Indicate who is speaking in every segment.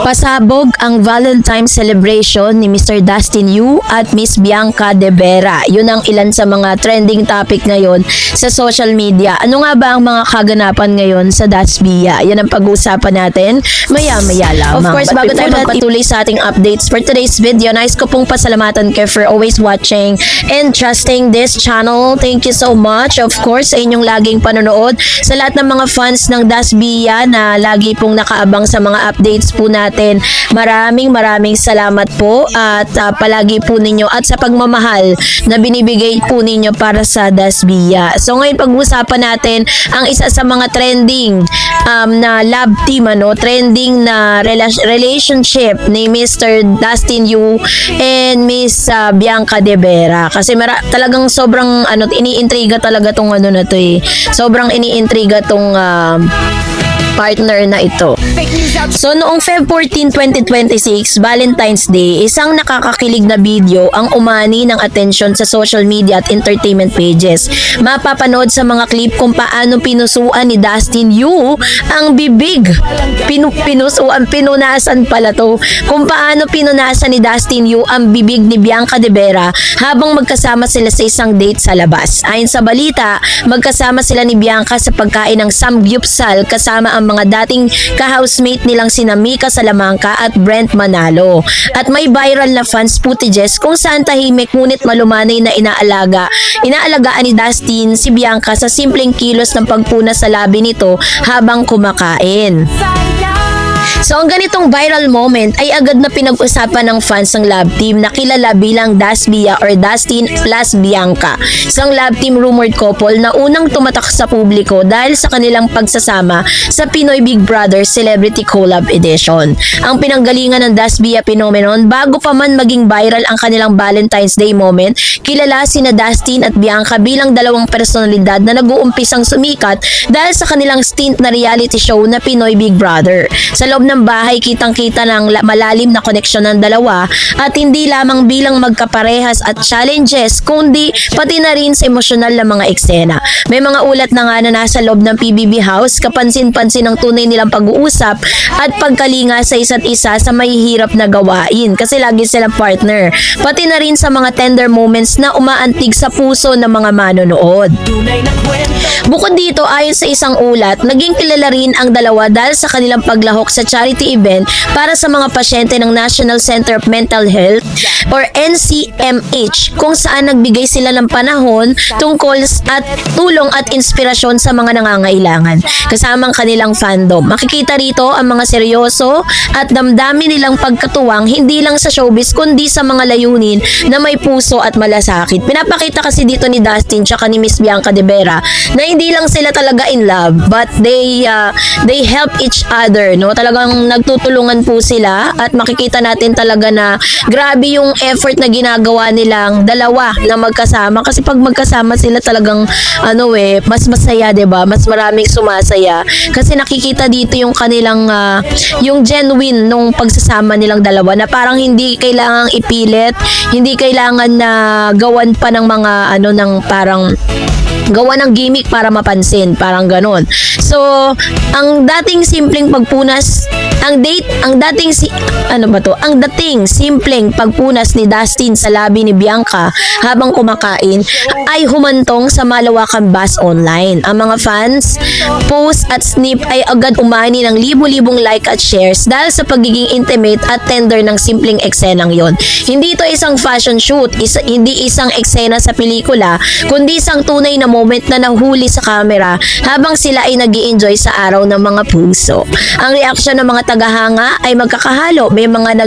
Speaker 1: Pasabog ang Valentine's celebration ni Mr. Dustin Yu at Miss Bianca De Vera. Yun ang ilan sa mga trending topic ngayon sa social media. Ano nga ba ang mga kaganapan ngayon sa Dasbia? Yan ang pag-uusapan natin maya-maya lamang. Of course, bago tayo magpatuloy sa ating updates for today's video, nais ko pong pasalamatan kayo for always watching and trusting this channel. Thank you so much. Of course, sa inyong laging panonood. Sa lahat ng mga fans ng Dasbia na lagi pong nakaabang sa mga updates po natin. Maraming salamat po at palagi po ninyo at sa pagmamahal na binibigay po ninyo para sa Dasbia. So ngayon pag-usapan natin ang isa sa mga trending na love team, trending na relationship ni Mr. Dustin Yu and Miss Bianca De Vera. Kasi talagang sobrang iniintriga talaga tong na to eh. Sobrang iniintriga tong partner na ito. So noong Feb 14, 2026, Valentine's Day, isang nakakakilig na video ang umani ng atensyon sa social media at entertainment pages. Mapapanood sa mga clip kung paano pinusuan ni Dustin Yu ang bibig. Pinunasan pala to. Kung paano pinunasan ni Dustin Yu ang bibig ni Bianca De Vera habang magkasama sila sa isang date sa labas. Ayon sa balita, magkasama sila ni Bianca sa pagkain ng samgyupsal kasama ang mga dating ka-housemate nilang sina Mika Salamanca at Brent Manalo. At may viral na fans footages kung saan tahimik ngunit malumanay na inaalagaan ni Dustin si Bianca sa simpleng kilos ng pagpuna sa labi nito habang kumakain. So ang ganitong viral moment ay agad na pinag-usapan ng fans ng love team na kilala bilang Dasbia or Dustin plus Bianca. Isang love team rumored couple na unang tumatak sa publiko dahil sa kanilang pagsasama sa Pinoy Big Brother Celebrity Collab Edition. Ang pinanggalingan ng Dasbia phenomenon bago pa man maging viral ang kanilang Valentine's Day moment, kilala sina Dustin at Bianca bilang dalawang personalidad na nag-uumpisang sumikat dahil sa kanilang stint na reality show na Pinoy Big Brother. Sa loob ng bahay kitang-kita ng malalim na koneksyon ng dalawa at hindi lamang bilang magkaparehas at challenges kundi pati na rin sa emosyonal na mga eksena. May mga ulat na nga na nasa loob ng PBB house, kapansin-pansin ang tunay nilang pag-uusap at pagkalinga sa isa't isa sa mahihirap na gawain kasi lagi silang partner. Pati na rin sa mga tender moments na umaantig sa puso ng mga manonood. Bukod dito, ayon sa isang ulat, naging kilala rin ang dalawa dahil sa kanilang paglahok sa charity event para sa mga pasyente ng National Center of Mental Health or NCMH kung saan nagbigay sila ng panahon tungkol at tulong at inspirasyon sa mga nangangailangan kasamang kanilang fandom. Makikita rito ang mga seryoso at damdamin nilang pagkatuwang hindi lang sa showbiz kundi sa mga layunin na may puso at malasakit. Pinapakita kasi dito ni Dustin tsaka ni Miss Bianca De Vera na hindi lang sila talaga in love but they help each other, talagang nagtutulungan po sila at makikita natin talaga na grabe yung effort na ginagawa nilang dalawa na magkasama kasi pag magkasama sila talagang mas masaya, 'di ba? Mas maraming sumasaya kasi nakikita dito yung kanilang yung genuine nung pagsasama nilang dalawa na parang hindi kailangang ipilit, hindi kailangan na gawan pa ng mga ng parang gawa ng gimmick para mapansin, parang ganon. So, ang dating simpleng pagpunas, ang dating simpleng pagpunas ni Dustin sa labi ni Bianca habang kumakain ay humantong sa malawakang buzz online. Ang mga fans, post at snip ay agad umani ng libu-libong like at shares dahil sa pagiging intimate at tender ng simpleng eksenang yon. Hindi ito isang fashion shoot, hindi isang eksena sa pelikula, kundi isang tunay na moment na nahuli sa camera habang sila ay nag-i-enjoy sa araw ng mga puso. Ang reaksyon ng mga tagahanga ay magkakahalo. May mga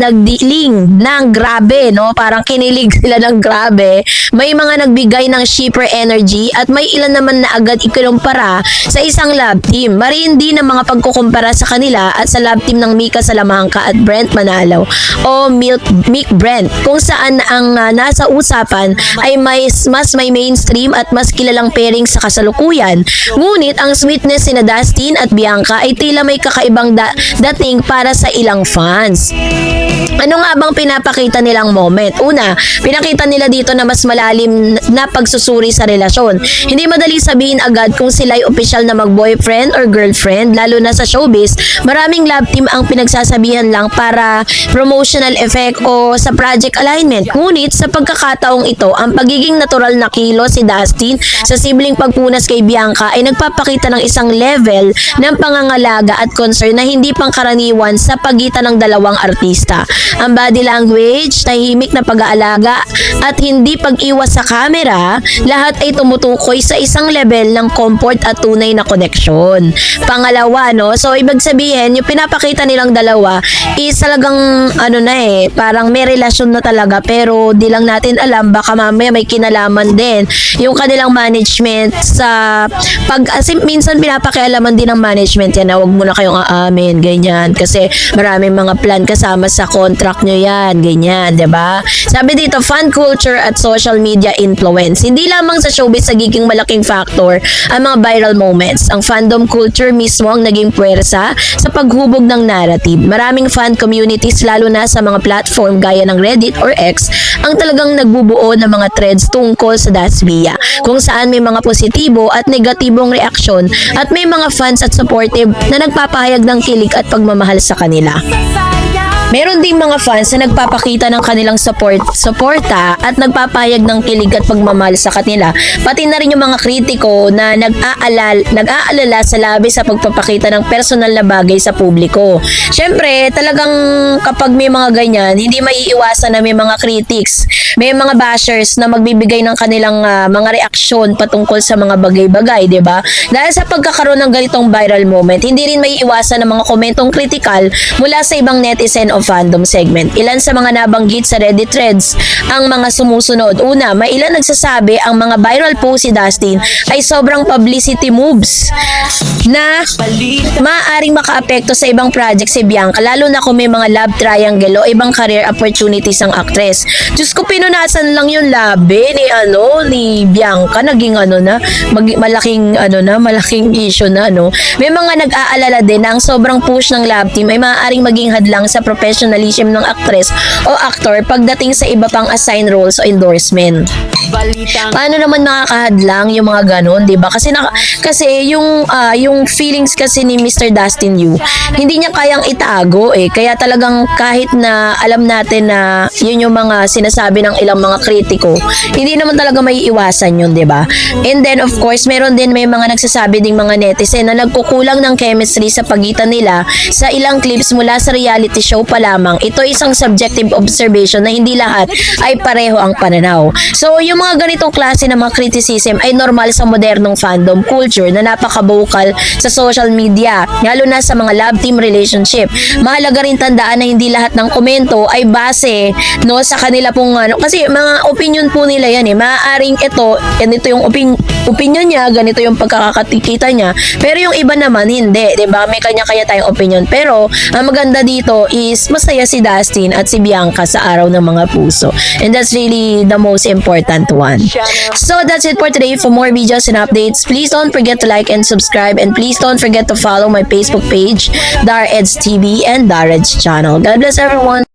Speaker 1: nagdiling ng grabe, parang kinilig sila ng grabe. May mga nagbigay ng shipper energy at may ilan naman na agad ikinumpara sa isang love team. Mariin din ang mga pagkukumpara sa kanila at sa love team ng Mika Salamanca at Brent Manalo o Mick Brent kung saan ang nasa usapan ay mas may mainstream mainstream at mas kilalang pairing sa kasalukuyan. Ngunit ang sweetness sina Dustin at Bianca ay tila may kakaibang dating para sa ilang fans. Ano nga bang pinapakita nilang moment? Una, pinakita nila dito na mas malalim na pagsusuri sa relasyon. Hindi madaling sabihin agad kung sila ay opisyal na mag-boyfriend or girlfriend, lalo na sa showbiz. Maraming love team ang pinagsasabihan lang para promotional effect o sa project alignment. Ngunit sa pagkakataong ito, ang pagiging natural na kilos si Dustin sa sibling pagpunas kay Bianca ay nagpapakita ng isang level ng pangangalaga at concern na hindi pangkaraniwan sa pagitan ng dalawang artista. Ang body language, tahimik na pag-aalaga at hindi pag-iwas sa camera, lahat ay tumutukoy sa isang level ng comfort at tunay na koneksyon. Pangalawa, no? So, ibig sabihin, yung pinapakita nilang dalawa is talagang, parang may relasyon na talaga pero di lang natin alam, baka mamaya may kinalaman din. Yung kanilang management sa minsan pinapakialaman din ng management yan na huwag muna kayong aamin, ganyan. Kasi maraming mga plan kasama sa contract nyo yan, ganyan, diba? Sabi dito, fan culture at social media influence. Hindi lamang sa showbiz nagiging malaking factor ang mga viral moments. Ang fandom culture mismo ang naging puwersa sa paghubog ng narrative. Maraming fan communities, lalo na sa mga platform gaya ng Reddit or X, ang talagang nagbubuo ng mga threads tungkol sa Dasbia, kung saan may mga positibo at negatibong reaksyon at may mga fans at supportive na nagpapahayag ng kilig at pagmamahal sa kanila. Meron ding mga fans na nagpapakita ng kanilang suporta at nagpapahayag ng kilig at pagmamahal sa kanila. Pati na rin yung mga kritiko na nag-aalala sa labi sa pagpapakita ng personal na bagay sa publiko. Siyempre, talagang kapag may mga ganyan, hindi maiiwasan na may mga critics, may mga bashers na magbibigay ng kanilang mga reaksyon patungkol sa mga bagay-bagay, di ba? Dahil sa pagkakaroon ng ganitong viral moment, hindi rin maiiwasan ng mga komentong kritikal mula sa ibang netizen o fandom segment. Ilan sa mga nabanggit sa Reddit threads ang mga sumusunod. Una, may ilan nagsasabi ang mga viral post si Dustin ay sobrang publicity moves na maaaring makaapekto sa ibang project si Bianca, lalo na kung may mga love triangle o ibang career opportunities ang actress. Diyos ko, pinunasan lang yung labi ni Bianca, naging malaking issue na May mga nag-aalala din na ang sobrang push ng love team ay maaaring maging hadlang sa professionalism ng actress o actor pagdating sa iba pang assigned roles o endorsement. Paano naman nakakahadlang yung mga ganon, 'di ba? Kasi yung feelings kasi ni Mr. Dustin Yu, hindi niya kayang itago Kaya talagang kahit na alam natin na yun yung mga sinasabi ng ilang mga kritiko, hindi naman talaga maiiwasan yun, 'di ba? And then of course, may mga nagsasabi ding mga netizen na nagkukulang ng chemistry sa pagitan nila sa ilang clips mula sa reality show pa lamang. Ito isang subjective observation na hindi lahat ay pareho ang pananaw. So, yung mga ganitong klase ng mga criticism ay normal sa modernong fandom culture na napaka-vocal sa social media, lalo na sa mga love team relationship. Mahalaga rin tandaan na hindi lahat ng komento ay base sa kanila pong kasi mga opinion po nila yan Maaaring ganito yung opinion niya, ganito yung pagkakatikita niya, pero yung iba naman hindi, 'di ba? May kanya-kanya tayong opinion. Pero ang maganda dito is masaya si Dustin at si Bianca sa araw ng mga puso. And that's really the most important one. So that's it for today. For more videos and updates, please don't forget to like and subscribe, and please don't forget to follow my Facebook page, Dar Eds TV and Dar Eds channel. God bless everyone.